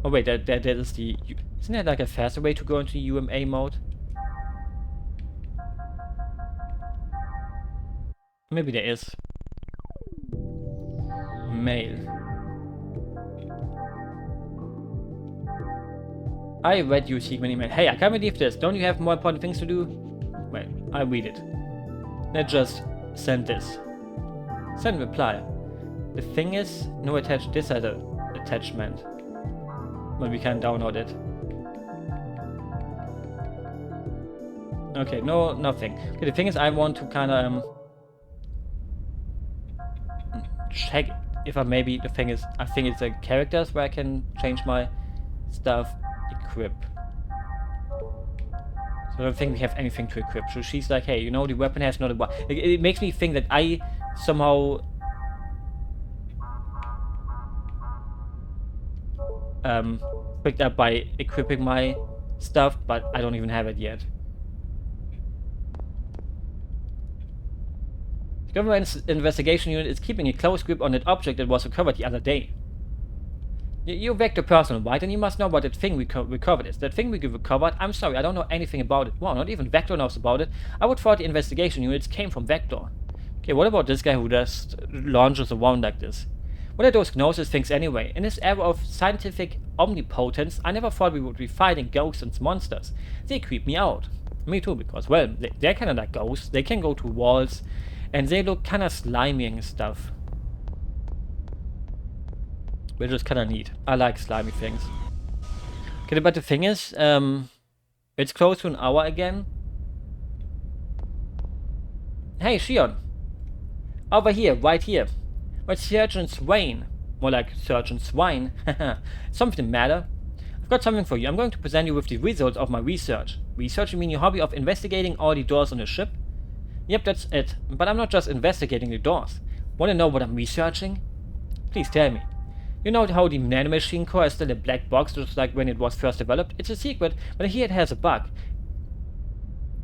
wait, that is the... Isn't there like a faster way to go into UMA mode? Maybe there is. Mail. I read your secret email. Hey, I can't believe this. Don't you have more important things to do? Wait, I read it. Let's just send this. Send reply. The thing is, no attach this as an attachment. But we can download it. Okay, no, nothing. Okay, the thing is, I want to kind of check it. if I maybe, the thing is, I think it's the characters where I can change my stuff. Equip. So I don't think we have anything to equip. So she's like, hey, you know, the weapon has not a... It makes me think that I somehow... picked up by equipping my stuff, but I don't even have it yet. The government's investigation unit is keeping a close grip on that object that was recovered the other day. You're Vector person, right? And you must know what that thing we recovered is. That thing we recovered, I'm sorry, I don't know anything about it. Wow, not even Vector knows about it. I would thought the investigation units came from Vector. Okay, what about this guy who just launches around like this? What are those Gnosis things anyway? In this era of scientific omnipotence, I never thought we would be fighting ghosts and monsters. They creep me out. Me too, because, well, they're kinda like ghosts. They can go to walls, and they look kinda slimy and stuff. Which is kinda neat. I like slimy things. Okay, but the thing is, it's close to an hour again. Hey, Shion. Over here, right here. What's Surgeon Swain? More like Surgeon Swine. Something the matter? I've got something for you. I'm going to present you with the results of my research. Research, you mean your hobby of investigating all the doors on the ship? Yep, that's it. But I'm not just investigating the doors. Want to know what I'm researching? Please tell me. You know how the nanomachine core is still a black box, just like when it was first developed? It's a secret, but here it has a bug.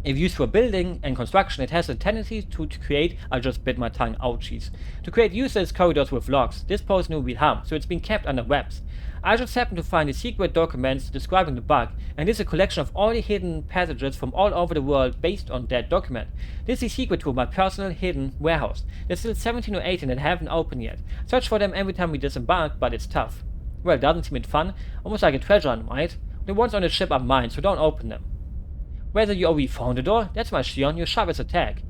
If used for building and construction, it has a tendency to create, I just bit my tongue, ouchies, to create useless corridors with locks. This poses no real harm, so it's been kept under wraps. I just happened to find the secret documents describing the bug, and this is a collection of all the hidden passages from all over the world based on that document. This is the secret to my personal hidden warehouse. There's still 17 or 18 that haven't opened yet. Search for them every time we disembark, but it's tough. Well, doesn't seem it fun? Almost like a treasure hunt, right? The ones on the ship are mine, so don't open them. Whether you already found the door, that's my Shion, you're sharp as a tack.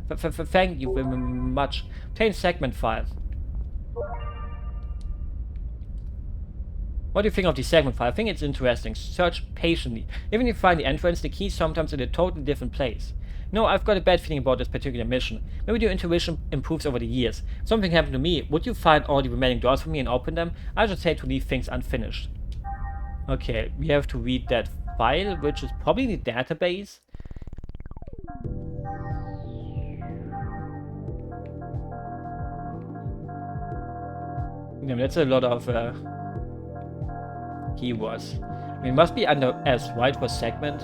Thank you very much. Obtain segment file. What do you think of the segment file? I think it's interesting. Search patiently. Even if you find the entrance, the key is sometimes in a totally different place. No, I've got a bad feeling about this particular mission. Maybe your intuition improves over the years. Something happened to me. Would you find all the remaining doors for me and open them? I just hate to leave things unfinished. Okay, we have to read that file, which is probably the database. Yeah, that's a lot of keywords. I mean, it must be under S, right, for segment?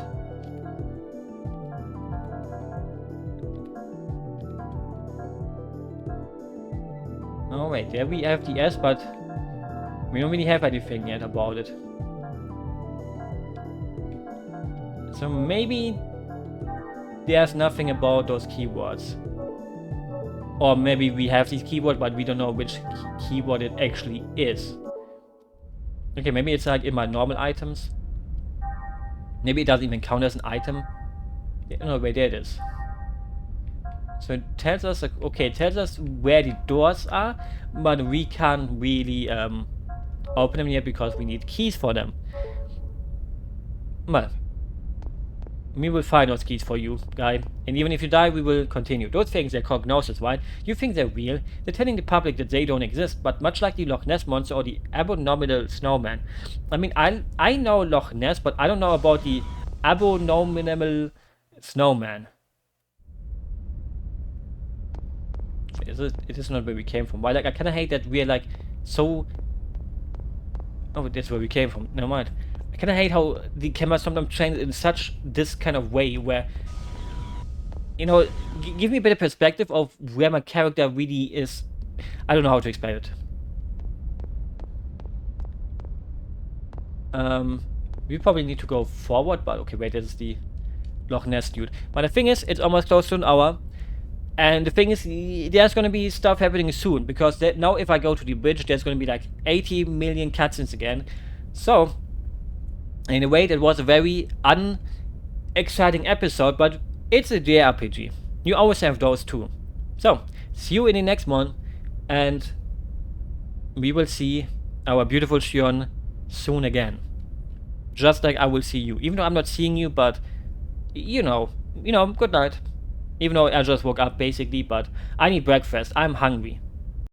Oh wait, there we have the S, but we don't really have anything yet about it. So maybe there's nothing about those keywords. Or maybe we have these keywords, but we don't know which keyword it actually is. Okay, maybe it's like in my normal items. Maybe it doesn't even count as an item. No, wait, there it is. So it tells us, okay, it tells us where the doors are, but we can't really open them yet because we need keys for them. Well, we will find those keys for you, guy. And even if you die, we will continue. Those things, they're called Gnosis, right? You think they're real? They're telling the public that they don't exist, but much like the Loch Ness Monster or the abominable snowman. I mean, I know Loch Ness, but I don't know about the abominable snowman. It is not where we came from. Why? Like, I kind of hate that we're like so. Oh, that's where we came from. Never mind. I kind of hate how the camera sometimes trains in such this kind of way where, you know, give me a bit of perspective of where my character really is. I don't know how to explain it. We probably need to go forward, but okay, wait, this is the Loch Ness dude. But the thing is, it's almost close to an hour. And the thing is, there's going to be stuff happening soon, because now if I go to the bridge, there's going to be like 80 million cutscenes again. So, in a way, that was a very unexciting episode, but it's a JRPG. You always have those too. So, see you in the next one, and we will see our beautiful Shion soon again. Just like I will see you. Even though I'm not seeing you, but, you know, good night. Even though I just woke up basically, but I need breakfast. I'm hungry.